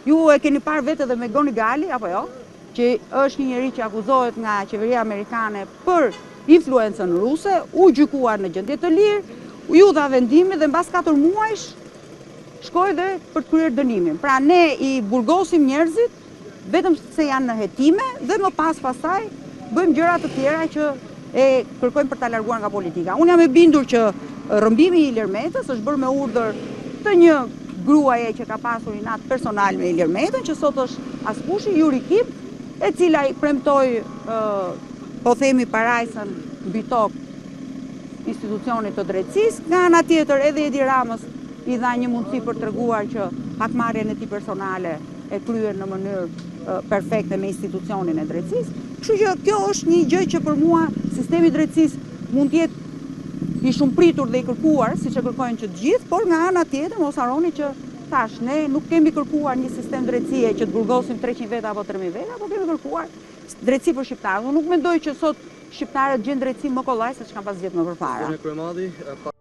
Ju e keni parë vetë edhe me Goni Gali, apo jo? Që është një njeri që akuzohet nga qeveria amerikane për influencën ruse, u gjykuar në gjendje të lirë, ju dha vendimi dhe mbas 4 muajsh shkoj dhe për të kryer dënimin. Pra ne i burgosim njerëzit vetëm se janë në hetime dhe më pasaj bëjmë gjëra të tjera që e kërkojmë për ta larguar nga politika. Unë jam e bindur që rrëmbimi i Ilir Metës është bërë me urdhër të një gruaje që ka pasur inat personal me Ilir Metën, që sot është askushi Juri Kip, e cila i premtoi po themi parajsën mbi tokë institucionit të drejtësisë. Nga ana tjetër edhe Edi Ramës i dha një mundësi për treguar që hakmarrjen e tij personale e kryen në mënyrë perfekte me institucionin e drejtësisë. Kështu që kjo është një gjë që për mua sistemi i drejtësisë mund të jetë i shumëpritur dhe i kërkuar, siç e kërkojnë që të gjithë, por nga ana tjetër mos harroni që tash ne nuk kemi kërkuar një sistem drejtësie që të burgosim 300 veta apo 3000 veta, por kemi kërkuar drejtësi për shqiptarët. Unë nuk mendoj që sot shqiptarët gjejnë drejtësi më kollaj se çka pas vjet më përpara.